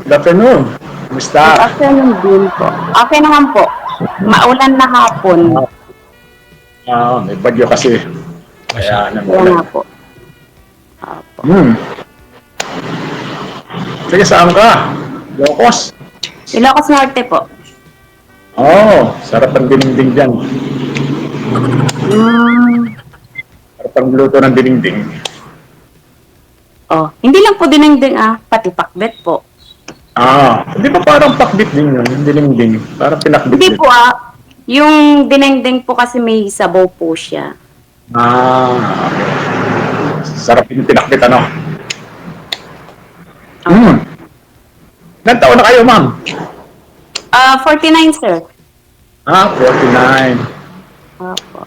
Good afternoon. Good Kumusta? afternoon din po. Okay naman po. Maulan na hapon. May bagyo kasi. Kaya Kaya nga namulan. po. Opo. Hmm. Sige, saan ka? Locos. Ilocos Norte po. Sarap ang dinding dyan. Hmm. Sarap ang luto ng dinding. Hindi lang po dinengdeng pati pakbet po. Di ba parang pakbit din yun, yung dinding. Parang pinakbit Hindi din. po yung dinengdeng po kasi may sabaw po siya. Okay. Sarap yung pinakbit, ano? Opo. Ilan taon na kayo, ma'am? 49 sir. 49. Opo.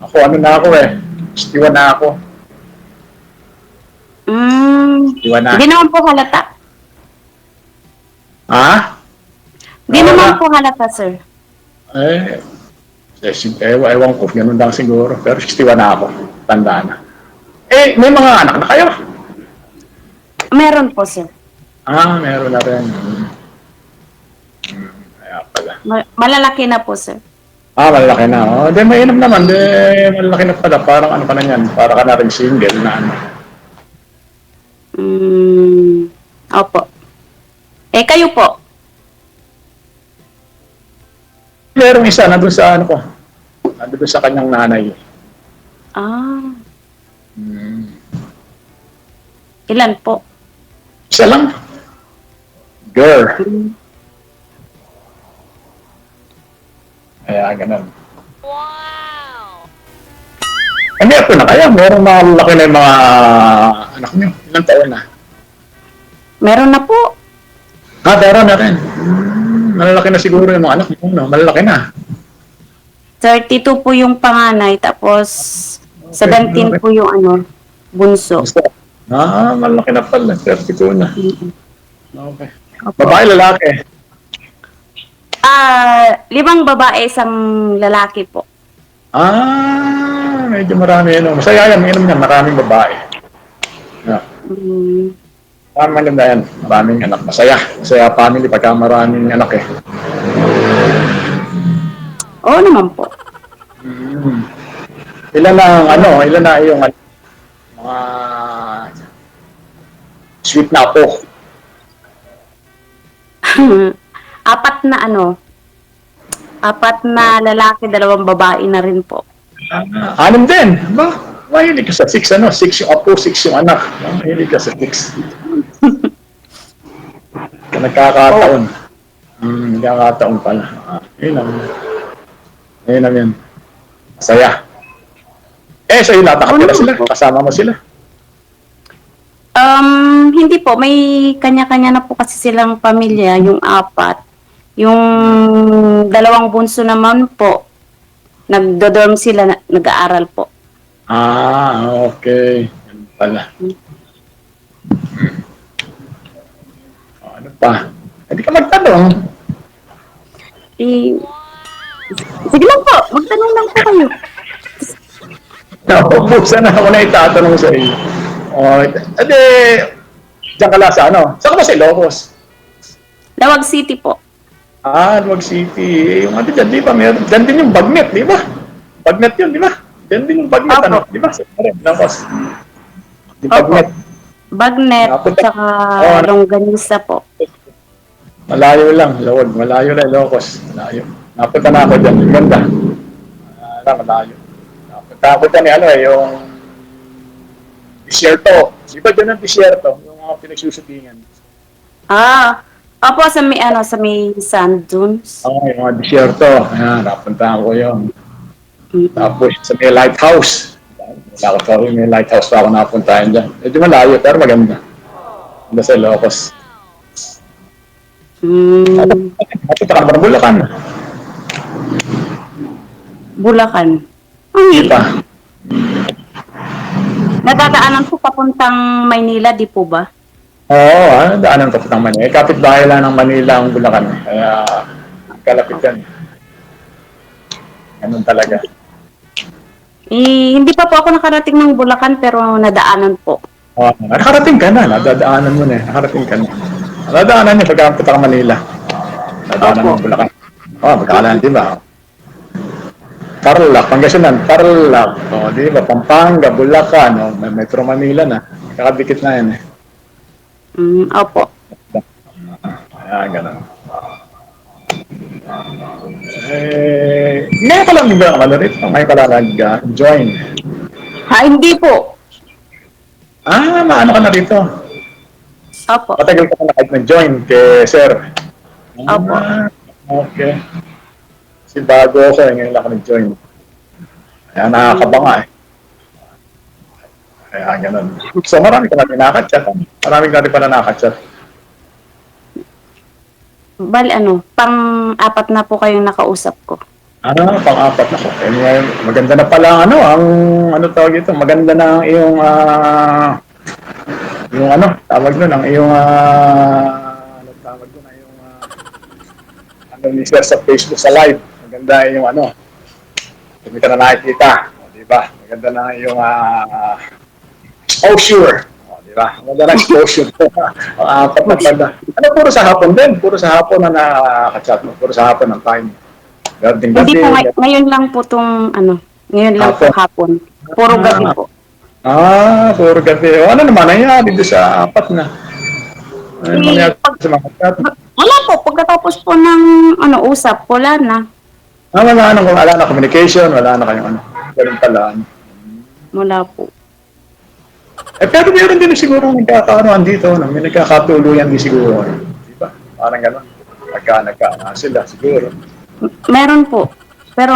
Ako, ano na ako eh. 61 na ako. Iwan na. Hindi naman po halata. Hindi Wala. naman po halata sir. Ewan ko, ganun lang siguro. Pero 61 na ako. Tanda na. May mga anak na kayo? Meron po sir. Meron na rin. Kaya pala. Malalaki na po sir. Malaki na. Di mainam naman. Di malaki na pala. Parang ano ka na yan. Para ka na rin single na ano. Opo. Kayo po? Merong isa, nandun sa ano ko. Nandun sa kanyang nanay. Ilan po? Isa lang. Girl. Kaya ganun. Wow! Ano ito na kaya? Merong mga laki na yung mga anak niyo. Ilang taon na? Meron na po. Meron na rin. Malalaki na siguro yung mga anak niyo. No? Malalaki na. 32 po yung panganay, tapos 17 po yung bunso. Malaki na pala. 32 na. Okay. Opo. Babae, lalaki? 5 babae, 1 lalaki po. Medyo marami yun. Masaya yan. Minum yan. Maraming babae. Maganda yan. Maraming anak. Masaya. Masaya family pagka maraming anak eh. Oo naman po. Ilan na yung mga sweet na po? 4 na lalaki, 2 babae na rin po. 6 din. Ba? Mahilig ka sa 6, 6 yung apo, 6 yung anak. Mahilig ka sa 6. Nagkakataon. Nagkakataon pala. Yun lang yan. Masaya. Sa'yo latakot sila. Kasama mo sila. Hindi po, may kanya-kanya na po kasi silang pamilya, yung 4. Yung 2 bunso naman po, nagdo-dorm sila, nag-aaral po. Okay. Yan pala. Ano pa? Hindi ka magtanong. Sige lang po, magtanong lang po kayo. Naubusan na ako na itatanong sa iyo. Diyan ka lang sa ano? Saan ka ba sa Ilocos? Lawag City po. Luwag City. Yung dyan, di ba? Dyan din yung Bagnet, di ba? Bagnet yun, di ba? Dyan din yung Bagnet, di ba? Sa Ilocos. Yung Bagnet. Bagnet, tsaka Longganisa po. Malayo lang, Lord. Malayo na Ilocos. Malayo. Napunta na ako dyan. Ganda. Malayo. Napunta ako dyan yung disyerto. Di ba dyan ang disyerto? Yung mga pinagsusutingan. Opo, sa may sand dunes. Yung mga disyerto. Napunta ko yun. Tapos sa may lighthouse. May lighthouse pa ako napuntahan dyan. Medyo malayo, pero maganda. Ganda sa Ilocos. Napunta ka naman ng Bulacan. Bulacan. Di ba? Nadadaanan po papuntang Maynila, di po ba? Daanan ko ng Manila. Kapit-bahay lang ng Manila ang Bulacan. Kaya, kalapit yan. Ganun talaga. Hindi pa po ako nakarating ng Bulacan, pero nadaanan po. Nakarating ka na, nadadaanan mo na eh. Nakarating ka na. Nadadaanan niya pagkapunta ka Manila. Nadadaanan mo Opo. Bulacan. Magkakalaan, di ba? Tarlac, Pangasinan, Tarlac, di ba? Pampanga, Bulacan, may Metro Manila na. Kakadikit na yan eh. Opo. Ganun. Ngayon ka lang ba rito? Ngayon ka lang nag-join. Hindi po. Maano ka na rito? Opo. Matagal ka na kahit nag-join kay Sir. Opo. Okay. Si bago ako, ngayon lang ako nag-join. Kaya nakakabanga eh. Kaya ganun. So marami ka na nakaka-chat. Marami ka rin pa na nakaka-chat. Bali pang-apat na po kayong nakausap ko. Pang-apat na ko. Maganda na pala ang tawag ito, maganda na ang iyong yung tawag nun, ang iyong tawag nun, ang iyong ni Sir sa Facebook sa live. Maganda yung hindi ka na nakikita. Di ba? Maganda na yung exposure. Di ba? Maganda na exposure. Pang-apat na pala. Puro sa hapon din. Puro sa hapon na nakaka-chat mo. Puro sa hapon ng time. Hindi po, ngayon lang po ngayon lang po hapon. Puro gabi po. Puro gabi. Ano naman nangyari doon sa apat na? Ano nangyari sa mga chat? Wala po, pagkatapos po ng usap, wala na. Wala na communication, wala na kayong ganun pala. Wala po. Pero meron din siguro nagkakaroon dito, may nagkakatuluyan din siguro. Di ba? Parang gano'n. Nagka sila siguro. Meron po. Pero,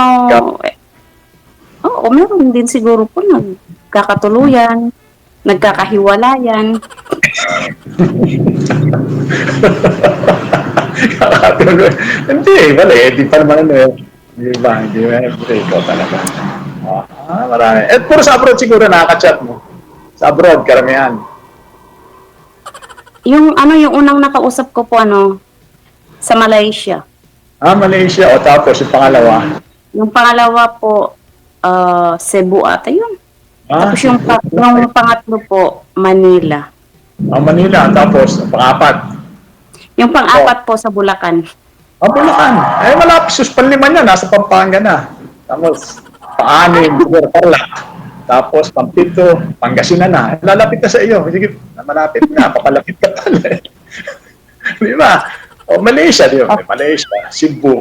meron din siguro po nagkakatuluyan, nagkakahiwalayan. Kakatuluyan. Hindi, wala eh. Di pa naman Di ba? Hindi ba? Ikaw talaga. Marami. Puro sa abroad siguro nakaka-chat mo. Sa abroad, karamihan. Yung unang nakausap ko po sa Malaysia. Malaysia. Tapos yung pangalawa. Yung pangalawa po, Cebu ata yun. Tapos yung pangatlo po, Manila. Manila. Tapos, pang-apat. Yung pang-apat po sa Bulacan. Bulacan. Malapit. Panlima niya, nasa Pampanga na. Tapos, pang-anim, Tarlac. Tapos, Pampito, Pangasinan na. Lalapit na sa iyo. Sige, malapit na. Papalapit ka pala. Di ba? Malaysia, di ba? Malaysia, Cebu,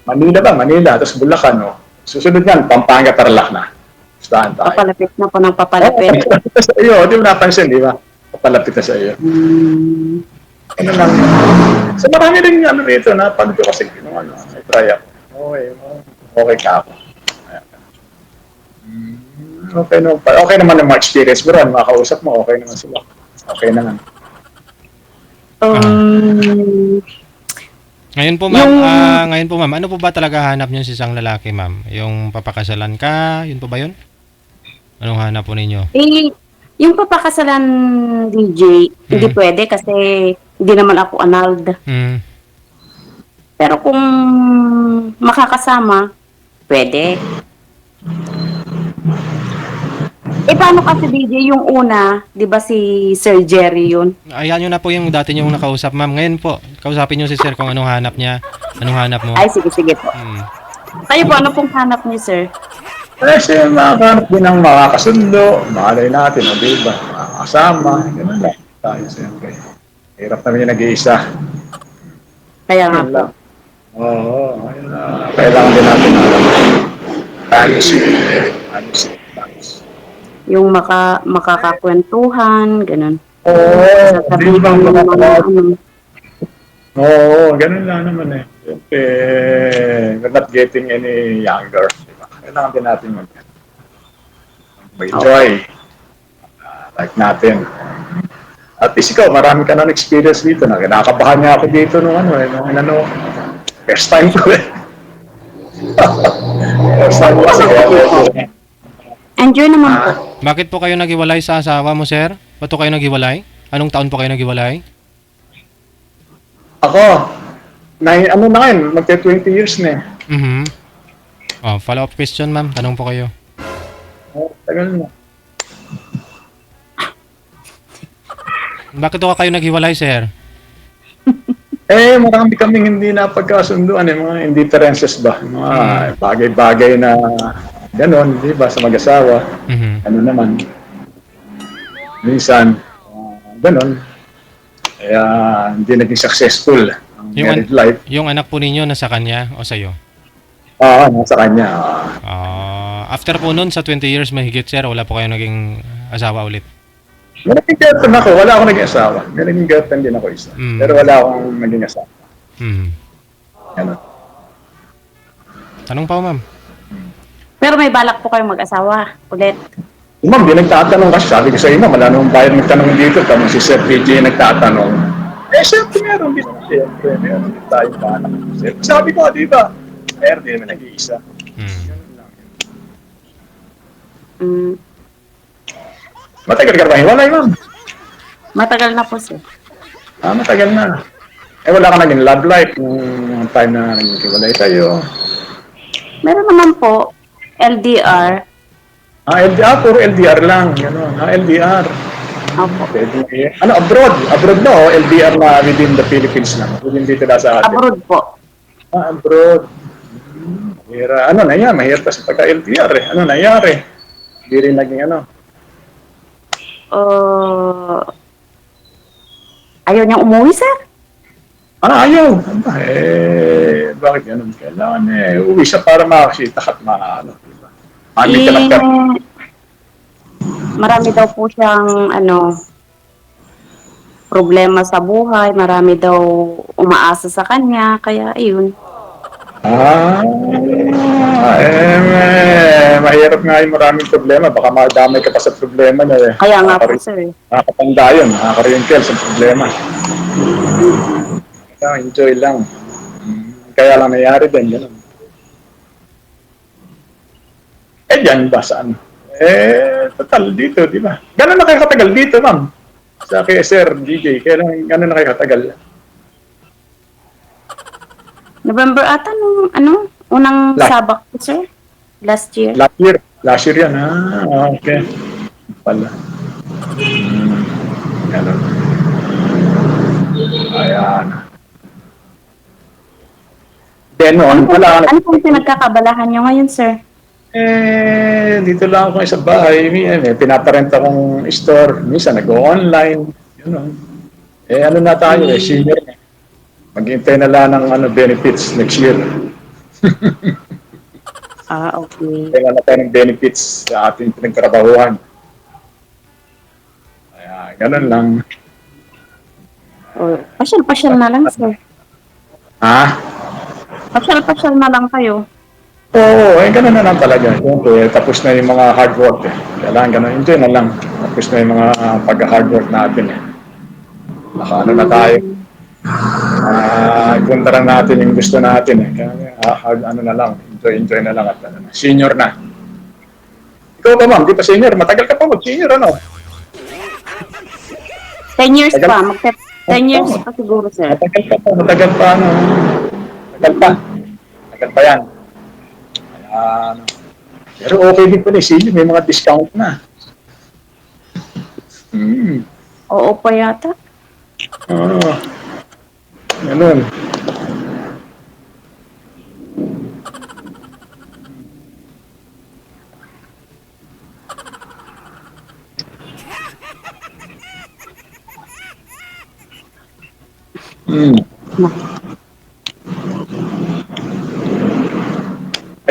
Manila, tapos Bulacan. Susunod yan, Pampanga, Tarlac na. Gustahan tayo. Papalapit na po ng papalapit. Papalapit na sa iyo. Di mo napansin, di ba? Papalapit na sa iyo. Ano lang. So marami rin rito na pag ito kasi may try ako. Okay ka ako. Okay naman ang mga experience mo rin, makakausap mo, okay naman sila. Okay naman. Ngayon po ma'am, ano po ba talaga hanap niyo sa isang lalaki, ma'am? Yung papakasalan ka, yun po ba yun? Anong hanap po ninyo? Yung papakasalan, DJ, hindi pwede kasi hindi naman ako annulled. Pero kung makakasama, pwede. Paano kasi DJ yung una, di ba si Sir Jerry yun? Ayan nyo na po yung dati nyong nakausap, ma'am. Ngayon po, kausapin nyo si sir kung anong hanap niya. Anong hanap mo? Ay, sige po. Kayo po, ano pong hanap niyo, sir? Kasi makakanap din ng makakasundo, malay natin, di ba? Makakasama, gano'n lang. Tayo siyempre. Hirap naman yung nag-iisa. Kaya nga po. Ayun na. Kailangan din natin ayos. Yung makakakwentuhan, ganun. Sasabihin ng mga ganun lang naman eh. Siyempre, we're not getting any younger. Diba? Kailangan din natin mag-enjoy. Like natin. At least ikaw, marami ka na experience dito. Kinakabahan niya ako dito nung first time ko eh. First time ko kasi enjoy naman po. Bakit po kayo naghiwalay sa asawa mo, sir? Ba't po kayo naghiwalay? Anong taon po kayo naghiwalay? Ako, magte-20 years na eh. Follow-up question, ma'am. Tanong po kayo. Tagal na. Bakit ho kayo naghiwalay, sir? Marami kaming hindi napagkasunduan, mga indifferences ba? Mga bagay-bagay na ganon, di ba, sa mag-asawa. Mhm. Ano naman, minsan, ganon. Kaya hindi naging successful ang married life. Yung anak po ninyo nasa kanya o sa'yo? Oo, nasa kanya. After po nun, sa 20 years mahigit, sir, wala po kayo naging asawa ulit? May naging girlfriend ako, wala akong naging asawa. May naging girlfriend din ako isa. Pero wala akong naging asawa. Ganon. Tanong pa, ma'am. Pero may balak po kayong mag-asawa ulit. Ma'am, di nagtatanong kasi. Sabi ko sa iyo, ma'am, wala namang bayad magtanong dito. Tapos si Sir PJ nagtatanong. Siyempre meron din. Siyempre, meron din tayo pa. Sabi ko, di ba? Meron din naman nag-iisa. Mm, Matagal ka ba hiwalay, ma'am? matagal na po, sir. Matagal na. Wala ka naging love life nung time na naging hiwalay tayo. Meron naman po, LDR. LDR, puro LDR lang. Gano'n. LDR. Opo. Ano, abroad? Abroad na, LDR na within the Philippines lang. Within dito na sa atin. Abroad po. Abroad. Ano na yan? Mahirap kasi pagka-LDR eh. Ano nangyari? Hindi rin naging ano. Ayaw niyang umuwi, sir? Ayaw. Bakit ganun? Kailangan uwi siya para makakita at ano. Marami daw po siyang problema sa buhay, marami daw umaasa sa kanya, kaya ayun. Mahirap nga yung maraming problema. Baka madamay ka pa sa problema niya eh. Kaya nga po, sir. Nakakatanda yun, nakaka-wrinkle sa problema. Enjoy lang. Kaya lang nangyari din, gano'n. Diyan ba saan? Total dito, di ba? Gano'n na kayo katagal dito, ma'am? Sa kay Sir DJ, gano'n na kayo katagal? November ata nung unang sabak po, sir? Last year. Last year yan, okay. Pala. Gano'n. Ayan. Ano pong pinagkakabalahan nyo ngayon, sir? Dito lang ako sa bahay. Pinaparenta akong store. Minsan nag-online. Ano na tayo senior. Maghintay na lang ng benefits next year. Okay. Kaya na tayo ng benefits sa ating pinagtrabahuan. Kaya, ganun lang. Pasyal-pasyal na lang, sir. Pasyal-pasyal na lang kayo. Oo, ganun na lang talaga. Tapos na yung mga hard work. Kailangan ganun. Enjoy na lang. Tapos na yung mga pag-hard work natin. Ano na tayo. Ipunta lang natin yung gusto natin. Ano na lang. Enjoy na lang. At senior na. Ikaw ba, ma'am? Di pa senior? Matagal ka pa mag-senior, ano? 10 years pa. 10 years pa siguro, sir. Matagal pa. Matagal pa yan. Pero okay din pala senior, may mga discount na. Oo pa yata. Ganun.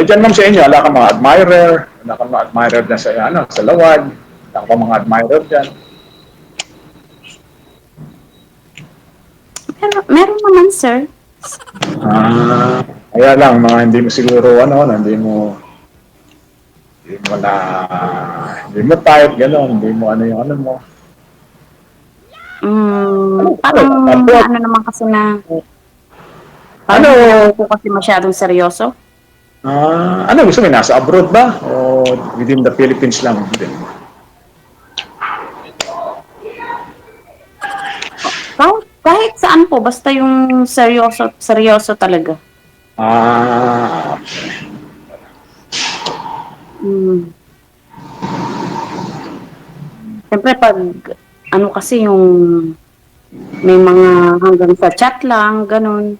Dyan ma'am sa inyo, wala kang mga admirer, wala kang mga admirer na sa lawag, wala kang mga admirer dyan. Meron naman, sir. Kaya lang, mga hindi mo siguro, hindi mo type, gano'n, hindi mo yung mo. Parang, naman kasi na, po kasi masyadong seryoso. Gusto mo, nasa abroad ba? O within the Philippines lang? Kahit saan po, basta yung seryoso talaga. Okay. Siyempre, pag ano kasi yung may mga hanggang sa chat lang, ganun.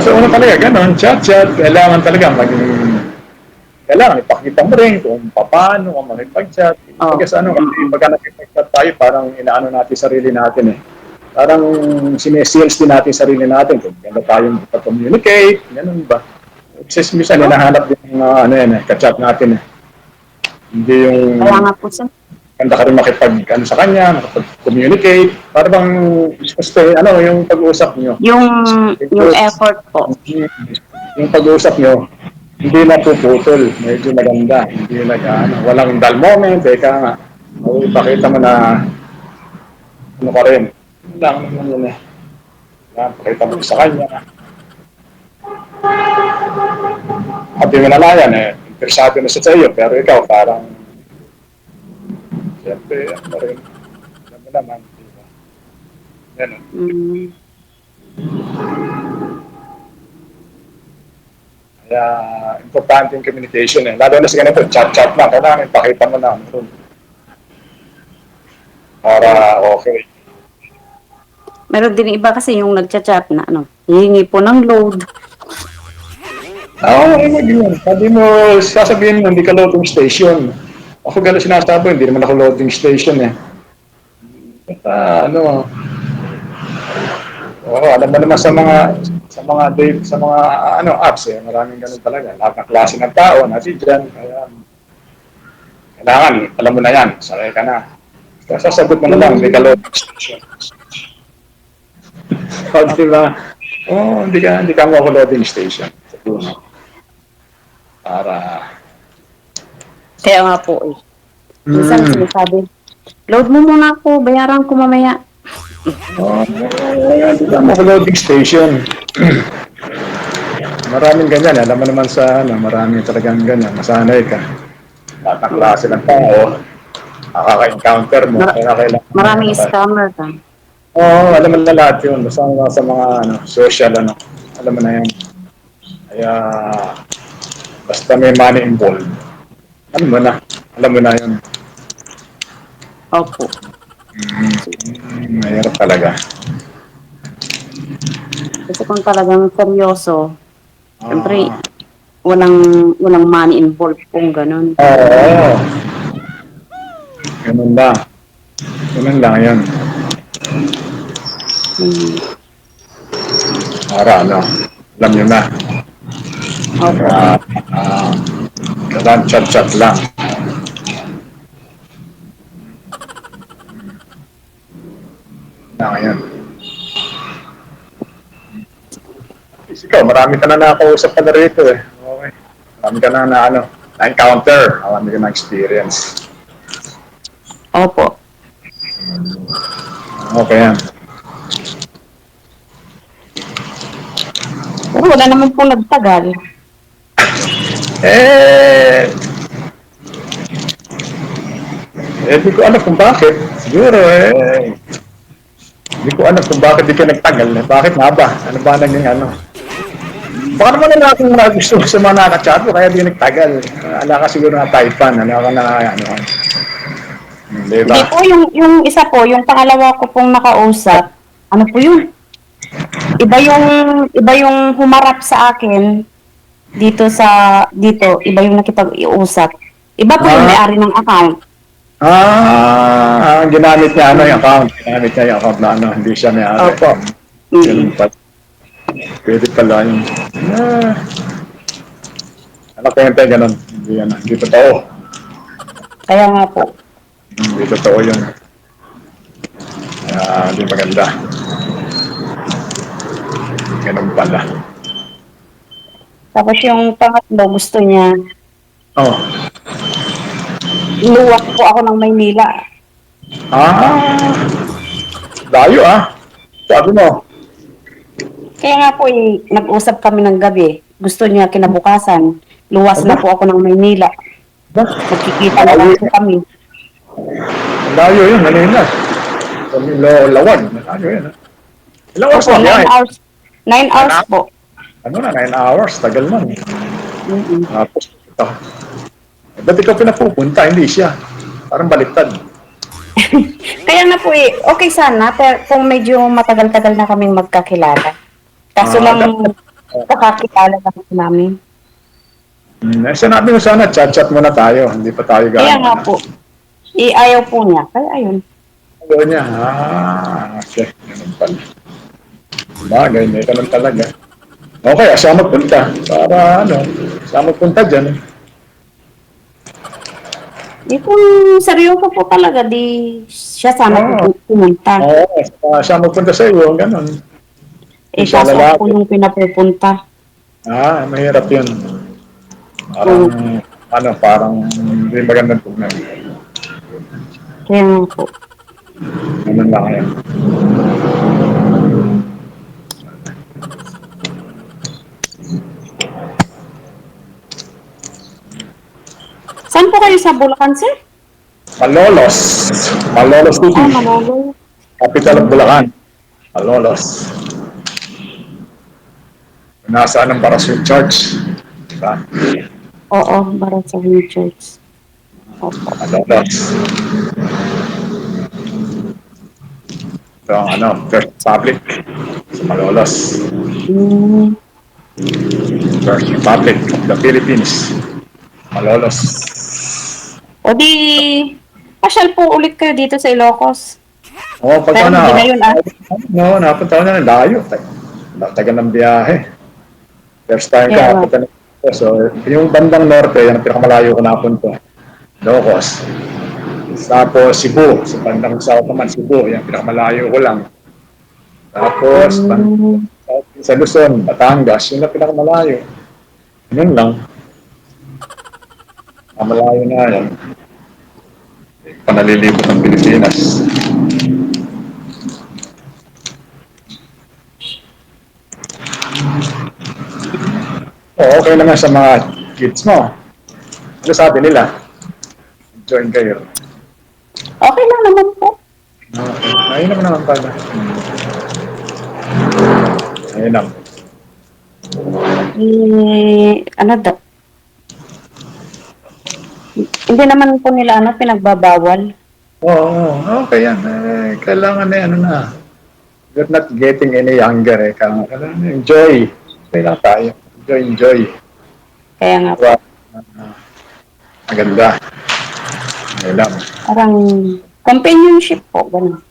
So, una talaga, ganun, chat-chat, kailangan ipakita mo rin kung paano ka makipag-chat. Oh. Kasi ano, kasi pagka nakipag-chat tayo, parang inaano natin sarili natin eh. Parang sinesales din natin sarili natin kung ganda tayong communicate, ganun ba. Kasi minsan hinahanap din yung ano yan eh, ka-chat natin eh. Hindi yung Kaya nga po siya. ganda ka rin makipag sa kanya, makipag-communicate. Para bang gusto ano, yung pag-uusap nyo. Yung effort po. Yung pag-uusap nyo, hindi na puputol, medyo maganda, hindi ano, walang dull moment, nga, ipakita mo na, ano ka rin, lang naman yun eh, pakita mo sa kanya, at yung nalayan eh, interesado na siya sa iyo, pero ikaw parang, siyempre, ano rin, alam mo naman, diba? Ganun. Kaya, importante yung communication eh. Lalo na sa ganito, chat-chat lang. Kailangan ipakita mo na. Para okay. Meron din iba kasi yung nagchat-chat na ano, hihingi po ng load. Oo, yun. Sabi mo, sasabihin mo, hindi ka loading station. Ako gano'n sinasabi, hindi naman ako loading station eh. Ano, alam mo naman sa mga ano apps eh, maraming ganun talaga. Lahat ng klase ng tao, nasi dyan. Kaya, kailangan, alam mo na yan, sakay ka na. Sasagot mo na lang, hindi ka loading station. O, diba? Hindi ka mo ako loading station. Para... Kaya nga po eh. Minsan sinasabi, load mo muna ako, bayaran ko mamaya. Hindi ka mo ako loading station. Maraming ganyan. Alam mo naman sa maraming talagang ganyan. Masanay ka. Lahat ng klase ng tao, nakaka-encounter mo. Maraming scammer ka. Oo, alam mo na lahat yun. Basta sa mga social, alam mo na yan. Kaya, basta may money involved, alam mo na yun. Opo. Mahirap talaga. Kasi kung talagang seryoso, siyempre, walang money involved kung ganun. Oo. Ganun lang. Ganun lang yun. Para alam nyo na. Kailangan chat-chat lang. Ngayon. Ikaw, marami ka na nakausap ka na rito eh. Okay. Marami ka na na-encounter. Marami ka na experience. Opo. Okay yan. Pero wala naman pong nagtagal. Di ko alam kung bakit. Siguro di ko alam kung bakit di ka nagtagal. Bakit nga ba? Ano ba naging Baka naman na natin gusto sa mga nakachat mo, kaya di nagtagal. Ala ka siguro na Taipan. Ala ka na Diba? Hindi po, yung isa po, yung pangalawa ko pong nakausap, ano po yun? Iba yung humarap sa akin dito, iba yung nakipag-iusap. Iba po yung may-ari ng account. Ginamit niya yung account. Ginamit niya yung account na hindi siya may-ari. Opo. Pwede pala yun. Anak ko yung tayo ganun. Hindi totoo. Kaya nga po. Hindi totoo yun. Hindi maganda. Ganun pala. Tapos yung pangatlo, gusto niya, luwas po ako ng Maynila. Layo Sabi mo. Kaya nga po, nag-usap kami ng gabi. Gusto niya kinabukasan. Luwas na po ako ng Maynila. Magkikita na lang po kami. Layo yun, Manila. Lawan. Layo yun. Ilang oras Opo, na 9 hours. 9 hours po. 9 hours. Tagal man. Tapos, ba't ikaw pinapupunta? Hindi siya. Parang baliktad. Kaya nga po okay sana, pero kung medyo matagal-tagal na kaming magkakilala. Kaso Ah, lang, kakakilala lang po namin. Sinabi mo sana, chat-chat muna tayo. Hindi pa tayo Kaya gano'n. nga po, ayaw po niya. Kaya ayun. Ayaw niya. Okay. Ganun pala. Bagay, may ganun talaga. Okay, saan magpunta? Para saan magpunta dyan? Kung seryoso po talaga, di siya sana Oo. po pumunta. Oo, saan magpunta sa iyo? Ganun. Sa Kaso ako lalaki. yung pinapupunta. Mahirap yun. Parang hindi magandang tugnan. Kaya nga po. Ganun lang yan. Saan po kayo sa Bulacan, sir? Malolos. Malolos City. Manolo. Capital of Bulacan. Malolos. Nasa ng Paraswing Church. Diba? Oo, para sa Church. Opo. Malolos. Ito ang First Republic sa Malolos. Mm. First Republic of the Philippines. Malolos. O di, pasyal po ulit kayo dito sa Ilocos. Pagka Pero hindi na yun, napunta ko na, layo. Tagal ng biyahe. First time Yeah. ka, napunta na. So, yung bandang norte, yan ang pinakamalayo ko napunta. Ilocos. Tapos Cebu, sa bandang south naman, Cebu, yan pinakamalayo ko lang. Tapos, sa Luzon, Batangas, yun ang pinakamalayo. Yun lang. Malayo na yan. Panalilibot ng Pilipinas. Okay naman sa mga kids mo. Ano sabi nila? Join kayo. Okay lang naman po. Ayun naman pala. Ayun lang. Ano daw? Hindi naman po nila pinagbabawal. Okay yan. Kailangan na. You're not getting any younger. Kailangan enjoy. Okay lang tayo. Enjoy. Kaya nga po. Maganda. Ayun lang. Parang companionship po. Ganun.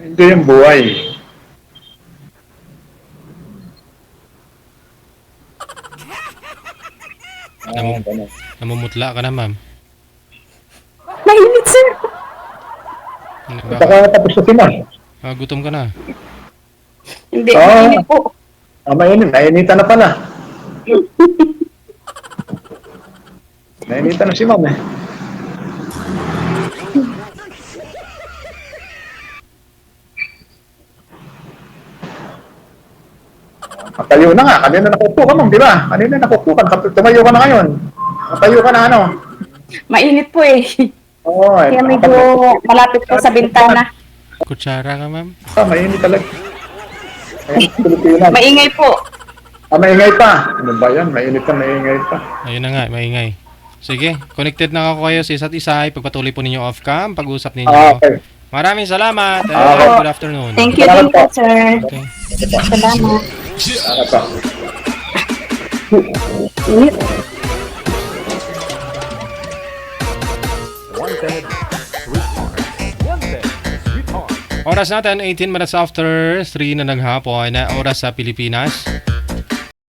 Enjoy yung buhay. Namumutla ka na, ma'am. Mainit, sir. Baka tapos na si Ma'am. Gutom ka na. Hindi, Oo. mainit po. Nainitan na pala. Nainitan na si Ma'am eh. Matayo na nga. Kanina nakupo ka, Ma'am, di ba? Kanina nakupo ka. Tumayo ka na ngayon. Matayo ka na Mainit po eh. Kaya medyo malapit po sa bintana. Kutsara ka, ma'am. Mainit talaga. Mainit sa Pilipinas. Maingay po. Maingay pa. Ano ba yan? Mainit pa, maingay pa. Ayun na nga, maingay. Sige, connected na ako kayo sa isa't isa. Ipagpatuloy po ninyo off-cam. Pag-usap ninyo. Okay. Maraming salamat. Good afternoon. Thank you din po, sir. Okay. Salamat. Ano pa? Init. Oras natin, 18 minutes after 3 na naghapon na oras sa Pilipinas.